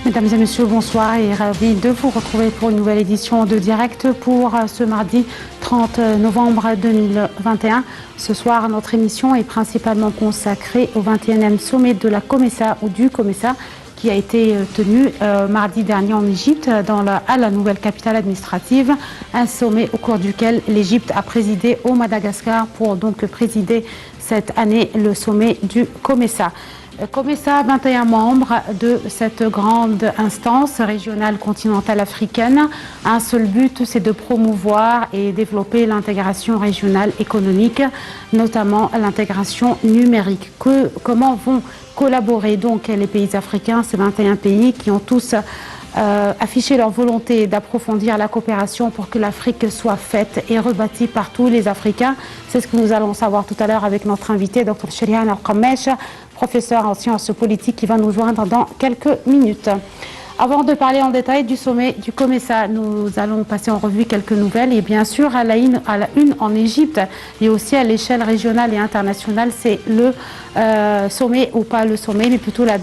Mesdames et messieurs, bonsoir et ravi de vous retrouver pour une nouvelle édition de Direct pour ce mardi 30 novembre 2021. Ce soir, notre émission est principalement consacrée au 21e sommet de la COMESA ou du COMESA qui a été tenu mardi dernier en Égypte, à la nouvelle capitale administrative. Un sommet au cours duquel l'Égypte a présidé au Madagascar pour donc présider cette année le sommet du COMESA. COMESA, 21 membres de cette grande instance régionale continentale africaine. Un seul but, c'est de promouvoir et développer l'intégration régionale économique, notamment l'intégration numérique. Comment vont collaborer donc les pays africains, ces 21 pays qui ont tous affiché leur volonté d'approfondir la coopération pour que l'Afrique soit faite et rebâtie par tous les Africains. C'est ce que nous allons savoir tout à l'heure avec notre invité, Dr Cherihan Al-Qamesh, professeur en sciences politiques, qui va nous joindre dans quelques minutes. Avant de parler en détail du sommet du COMESA, nous allons passer en revue quelques nouvelles. Et bien sûr, à la une en Égypte et aussi à l'échelle régionale et internationale, c'est le sommet, ou pas le sommet, mais plutôt la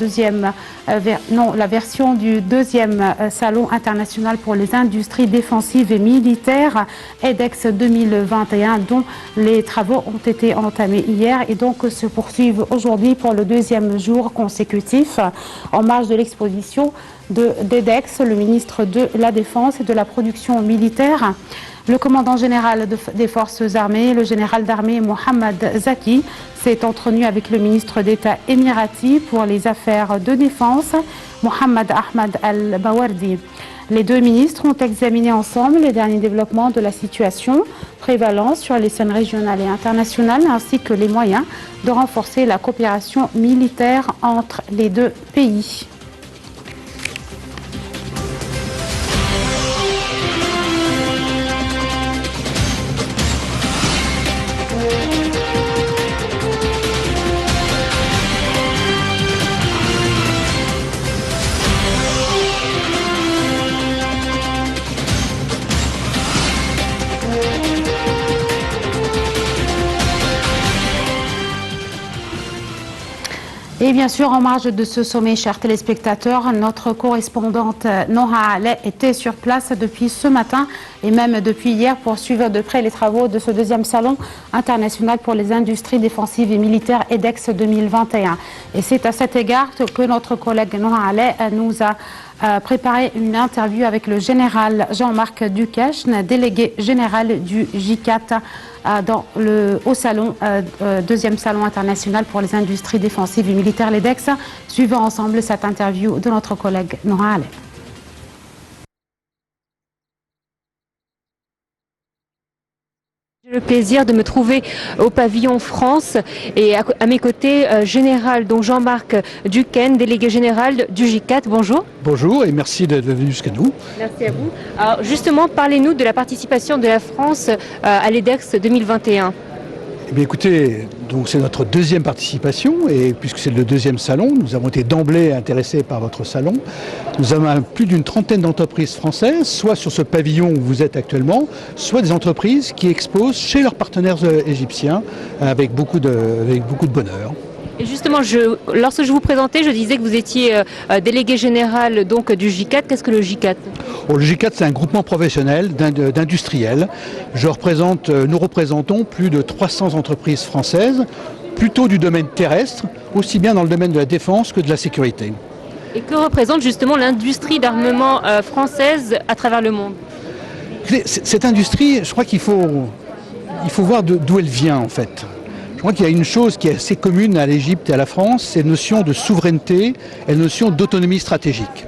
version du deuxième salon international pour les industries défensives et militaires, EDEX 2021, dont les travaux ont été entamés hier et donc se poursuivent aujourd'hui pour le deuxième jour consécutif en marge de l'exposition d'EDEX, le ministre de la Défense et de la Production militaire, le commandant général des forces armées, le général d'armée Mohamed Zaki, s'est entretenu avec le ministre d'État émirati pour les affaires de défense, Mohamed Ahmed Al-Bawardi. Les deux ministres ont examiné ensemble les derniers développements de la situation prévalant sur les scènes régionales et internationales, ainsi que les moyens de renforcer la coopération militaire entre les deux pays. Et bien sûr, en marge de ce sommet, chers téléspectateurs, notre correspondante Noha Aleh était sur place depuis ce matin et même depuis hier pour suivre de près les travaux de ce deuxième salon international pour les industries défensives et militaires EDEX 2021. Et c'est à cet égard que notre collègue Noha Aleh nous a préparé une interview avec le général Jean-Marc Duquesne, délégué général du J4 au salon, deuxième salon international pour les industries défensives et militaires, l'EDEX. Suivons ensemble cette interview de notre collègue Noha Aleh. J'ai le plaisir de me trouver au pavillon France et à mes côtés, général donc Jean-Marc Duquesne, délégué général du J4. Bonjour. Bonjour et merci d'être venu jusqu'à nous. Merci à vous. Alors justement, parlez-nous de la participation de la France à l'EDEX 2021. Eh bien écoutez, donc c'est notre deuxième participation et puisque c'est le deuxième salon, nous avons été d'emblée intéressés par votre salon. Nous avons plus d'une trentaine d'entreprises françaises, soit sur ce pavillon où vous êtes actuellement, soit des entreprises qui exposent chez leurs partenaires égyptiens avec beaucoup de bonheur. Et justement, lorsque je vous présentais, je disais que vous étiez délégué général donc, du J4. Qu'est-ce que le J4 ? Le J4, c'est un groupement professionnel d'industriels. Nous représentons plus de 300 entreprises françaises, plutôt du domaine terrestre, aussi bien dans le domaine de la défense que de la sécurité. Et que représente justement l'industrie d'armement française à travers le monde ? Cette industrie, je crois qu'il faut voir d'où elle vient en fait. Je crois qu'il y a une chose qui est assez commune à l'Égypte et à la France, c'est la notion de souveraineté et la notion d'autonomie stratégique.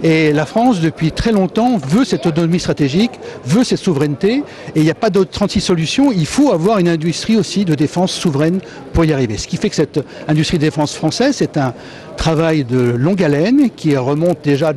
Et la France, depuis très longtemps, veut cette autonomie stratégique, veut cette souveraineté, et il n'y a pas d'autre 36 solutions. Il faut avoir une industrie aussi de défense souveraine pour y arriver. Ce qui fait que cette industrie de défense française, c'est un travail de longue haleine qui remonte déjà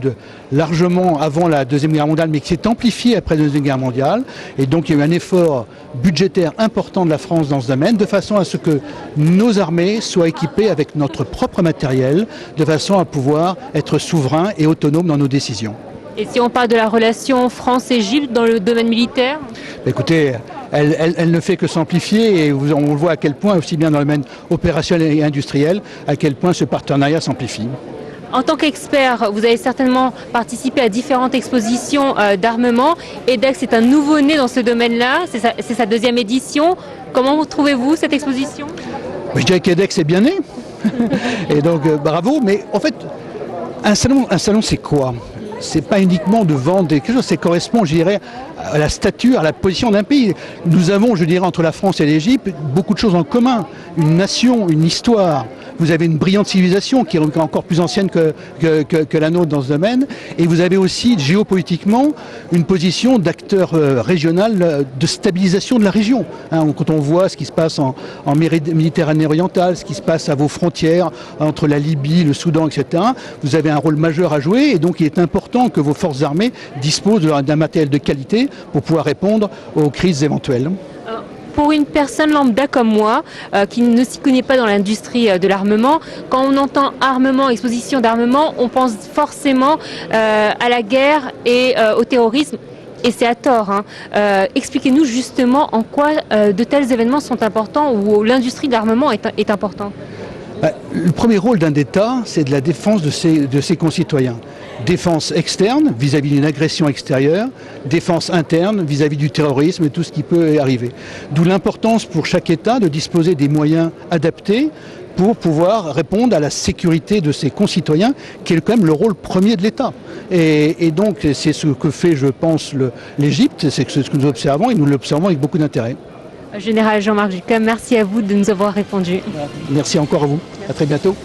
largement avant la Deuxième Guerre mondiale, mais qui s'est amplifié après la Deuxième Guerre mondiale. Et donc il y a eu un effort budgétaire important de la France dans ce domaine, de façon à ce que nos armées soient équipées avec notre propre matériel, de façon à pouvoir être souverains et autonomes dans nos décisions. Et si on parle de la relation France-Égypte dans le domaine militaire ? Écoutez, elle ne fait que s'amplifier et on le voit à quel point, aussi bien dans le domaine opérationnel et industriel, à quel point ce partenariat s'amplifie. En tant qu'expert, vous avez certainement participé à différentes expositions d'armement. EDEX est un nouveau-né dans ce domaine-là, c'est sa deuxième édition. Comment trouvez-vous cette exposition? Je dirais qu'EDEX est bien né, et donc bravo, mais en fait, un salon c'est quoi? C'est pas uniquement de vendre quelque chose, ça correspond, je dirais, à la stature, à la position d'un pays. Nous avons, je dirais, entre la France et l'Égypte, beaucoup de choses en commun. Une nation, une histoire. Vous avez une brillante civilisation qui est encore plus ancienne que la nôtre dans ce domaine. Et vous avez aussi, géopolitiquement, une position d'acteur régional de stabilisation de la région. Quand on voit ce qui se passe en Méditerranée orientale, ce qui se passe à vos frontières, entre la Libye, le Soudan, etc., vous avez un rôle majeur à jouer. Et donc, il est important que vos forces armées disposent d'un matériel de qualité pour pouvoir répondre aux crises éventuelles. Pour une personne lambda comme moi, qui ne s'y connaît pas dans l'industrie de l'armement, quand on entend armement, exposition d'armement, on pense forcément à la guerre et au terrorisme. Et c'est à tort. Expliquez-nous justement en quoi de tels événements sont importants ou l'industrie de l'armement est importante. Le premier rôle d'un État, c'est de la défense de ses concitoyens. Défense externe vis-à-vis d'une agression extérieure, défense interne vis-à-vis du terrorisme et tout ce qui peut arriver. D'où l'importance pour chaque État de disposer des moyens adaptés pour pouvoir répondre à la sécurité de ses concitoyens, qui est quand même le rôle premier de l'État. Et donc c'est ce que fait, je pense, l'Égypte, c'est ce que nous observons et nous l'observons avec beaucoup d'intérêt. Général Jean-Marc Ducam, merci à vous de nous avoir répondu. Merci encore à vous. À très bientôt.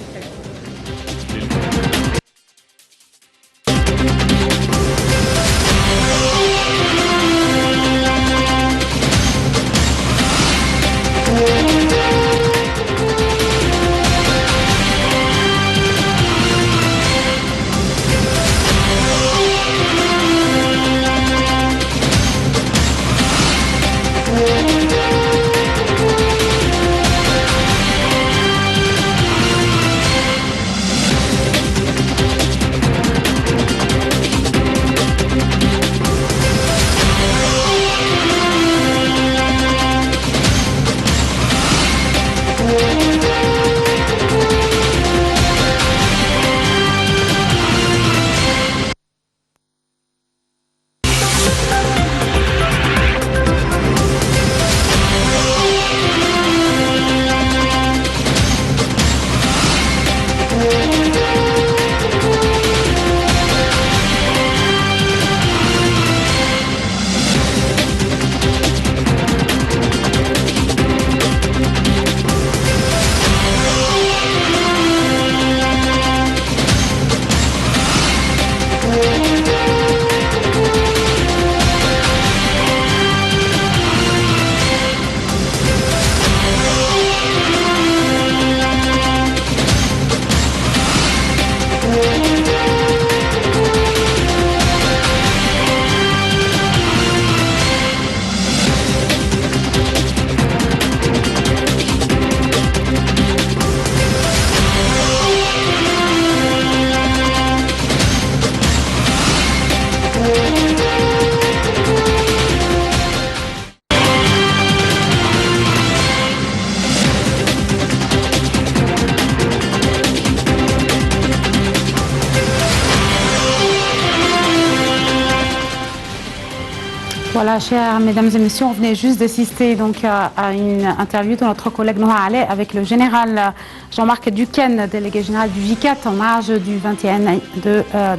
Voilà, chers mesdames et messieurs, on venait juste d'assister donc à une interview de notre collègue Noha Aleh avec le général Jean-Marc Ducam, délégué général du J4 en marge du 21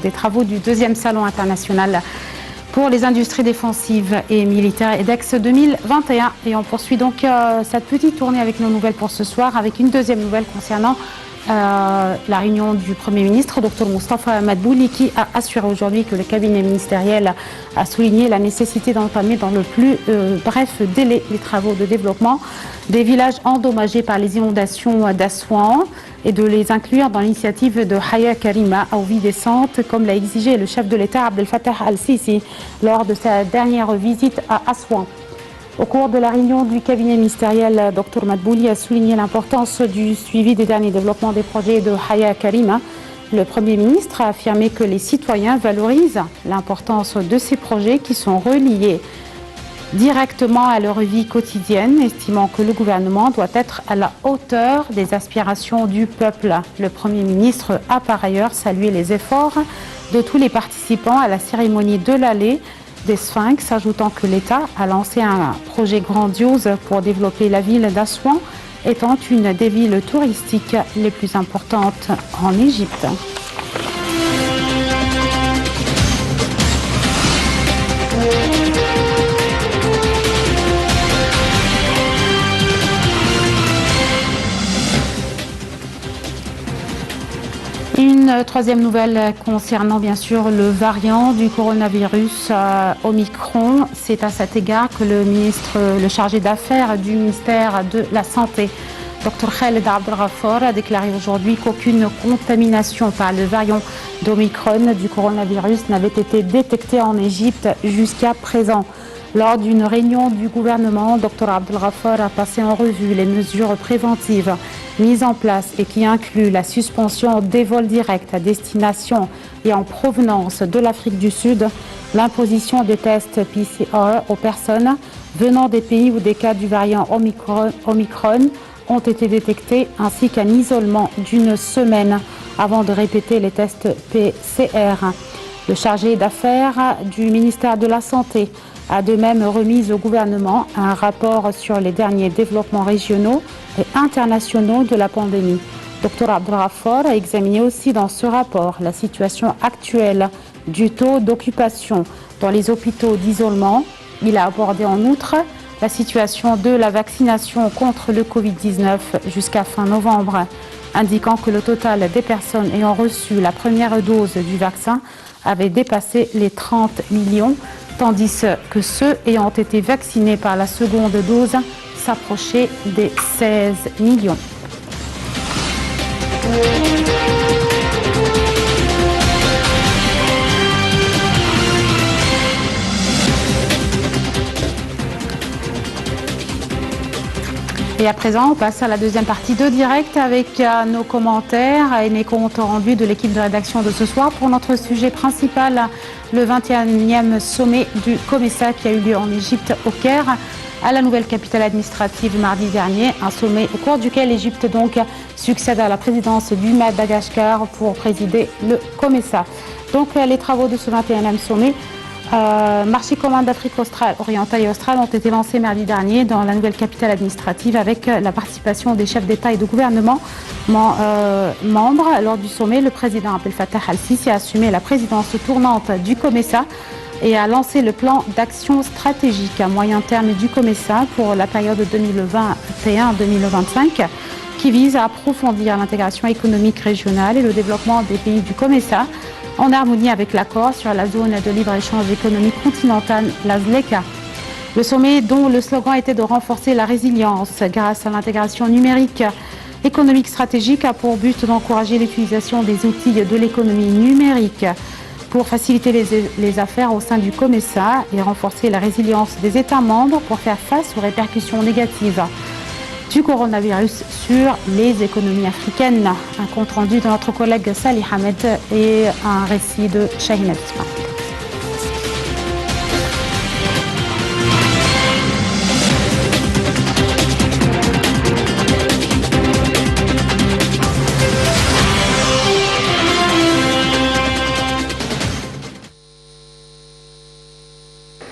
des travaux du deuxième salon international pour les industries défensives et militaires EDEX 2021. Et on poursuit donc cette petite tournée avec nos nouvelles pour ce soir, avec une deuxième nouvelle concernant la réunion du Premier ministre, Dr Moustapha Madbouli, qui a assuré aujourd'hui que le cabinet ministériel a souligné la nécessité d'entamer dans le plus bref délai les travaux de développement des villages endommagés par les inondations d'Assouan et de les inclure dans l'initiative de Haya Karima à vie décente, comme l'a exigé le chef de l'État Abdel Fattah al-Sisi lors de sa dernière visite à Assouan. Au cours de la réunion du cabinet ministériel, Dr Madbouli a souligné l'importance du suivi des derniers développements des projets de Haya Karima. Le Premier ministre a affirmé que les citoyens valorisent l'importance de ces projets qui sont reliés directement à leur vie quotidienne, estimant que le gouvernement doit être à la hauteur des aspirations du peuple. Le Premier ministre a par ailleurs salué les efforts de tous les participants à la cérémonie de l'allée des Sphinx, ajoutant que l'État a lancé un projet grandiose pour développer la ville d'Assouan, étant une des villes touristiques les plus importantes en Égypte. Une troisième nouvelle concernant bien sûr le variant du coronavirus Omicron. C'est à cet égard que le chargé d'affaires du ministère de la Santé, Dr Khaled Abdelghafour, a déclaré aujourd'hui qu'aucune contamination par le variant d'Omicron du coronavirus n'avait été détectée en Égypte jusqu'à présent. Lors d'une réunion du gouvernement, Dr Abdelghafour a passé en revue les mesures préventives mises en place et qui incluent la suspension des vols directs à destination et en provenance de l'Afrique du Sud, l'imposition des tests PCR aux personnes venant des pays où des cas du variant Omicron ont été détectés, ainsi qu'un isolement d'une semaine avant de répéter les tests PCR. Le chargé d'affaires du ministère de la Santé a de même remis au gouvernement un rapport sur les derniers développements régionaux et internationaux de la pandémie. Dr Abdelghafour a examiné aussi dans ce rapport la situation actuelle du taux d'occupation dans les hôpitaux d'isolement. Il a abordé en outre la situation de la vaccination contre le Covid-19 jusqu'à fin novembre, indiquant que le total des personnes ayant reçu la première dose du vaccin avait dépassé les 30 millions, tandis que ceux ayant été vaccinés par la seconde dose s'approchaient des 16 millions. Et à présent, on passe à la deuxième partie de direct avec nos commentaires et les comptes rendus de l'équipe de rédaction de ce soir pour notre sujet principal, le 21e sommet du COMESA qui a eu lieu en Égypte au Caire, à la nouvelle capitale administrative mardi dernier. Un sommet au cours duquel l'Égypte donc succède à la présidence du Madagascar pour présider le COMESA. Donc les travaux de ce 21e sommet marché commun d'Afrique orientale et australe ont été lancés mardi dernier dans la nouvelle capitale administrative avec la participation des chefs d'État et de gouvernement membres. Lors du sommet, le président Abdel Fattah al-Sisi a assumé la présidence tournante du COMESA et a lancé le plan d'action stratégique à moyen terme du COMESA pour la période 2021-2025 qui vise à approfondir l'intégration économique régionale et le développement des pays du COMESA en harmonie avec l'accord sur la zone de libre-échange économique continentale, la ZLECA. Le sommet, dont le slogan était de renforcer la résilience grâce à l'intégration numérique économique stratégique, a pour but d'encourager l'utilisation des outils de l'économie numérique pour faciliter les affaires au sein du COMESA et renforcer la résilience des États membres pour faire face aux répercussions négatives du coronavirus sur les économies africaines. Un compte rendu de notre collègue Salih Ahmed et un récit de Shahin Abisma.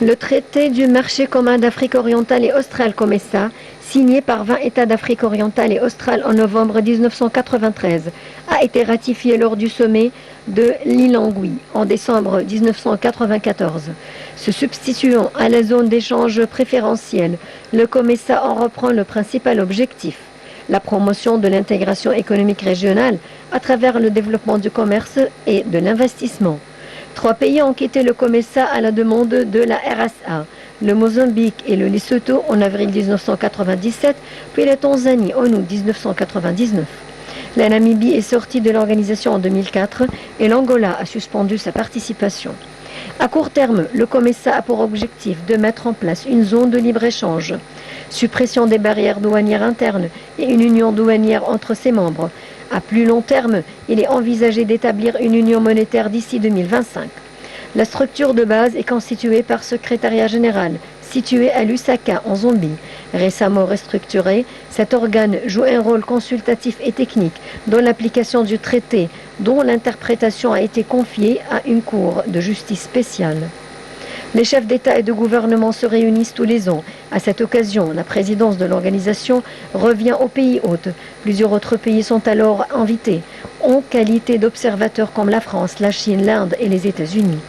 Le traité du marché commun d'Afrique orientale et australe COMESA, signé par 20 États d'Afrique orientale et australe en novembre 1993, a été ratifié lors du sommet de Lilongwe en décembre 1994. Se substituant à la zone d'échange préférentielle, le COMESA en reprend le principal objectif, la promotion de l'intégration économique régionale à travers le développement du commerce et de l'investissement. 3 pays ont quitté le COMESA à la demande de la RSA, le Mozambique et le Lesotho en avril 1997, puis la Tanzanie en août 1999. La Namibie est sortie de l'organisation en 2004 et l'Angola a suspendu sa participation. À court terme, le COMESA a pour objectif de mettre en place une zone de libre-échange, suppression des barrières douanières internes et une union douanière entre ses membres. À plus long terme, il est envisagé d'établir une union monétaire d'ici 2025. La structure de base est constituée par secrétariat général, situé à Lusaka, en Zambie. Récemment restructuré, cet organe joue un rôle consultatif et technique dans l'application du traité, dont l'interprétation a été confiée à une cour de justice spéciale. Les chefs d'État et de gouvernement se réunissent tous les ans. À cette occasion, la présidence de l'organisation revient aux pays hôtes. Plusieurs autres pays sont alors invités, en qualité d'observateurs comme la France, la Chine, l'Inde et les États-Unis.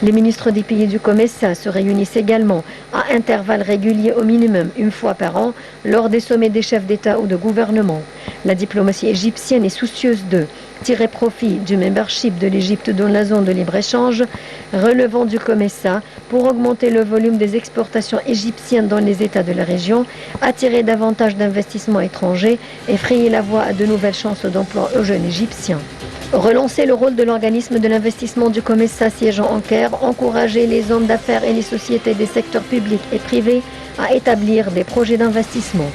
Les ministres des pays du COMESA se réunissent également à intervalles réguliers au minimum une fois par an lors des sommets des chefs d'État ou de gouvernement. La diplomatie égyptienne est soucieuse de tirer profit du membership de l'Égypte dans la zone de libre-échange relevant du COMESA pour augmenter le volume des exportations égyptiennes dans les États de la région, attirer davantage d'investissements étrangers et frayer la voie à de nouvelles chances d'emploi aux jeunes Égyptiens. Relancer le rôle de l'organisme de l'investissement du COMESA siégeant en Caire, encourager les hommes d'affaires et les sociétés des secteurs publics et privés à établir des projets d'investissement.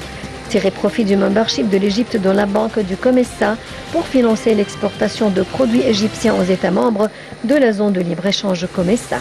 Tirer profit du membership de l'Égypte dans la banque du COMESA pour financer l'exportation de produits égyptiens aux États membres de la zone de libre-échange COMESA.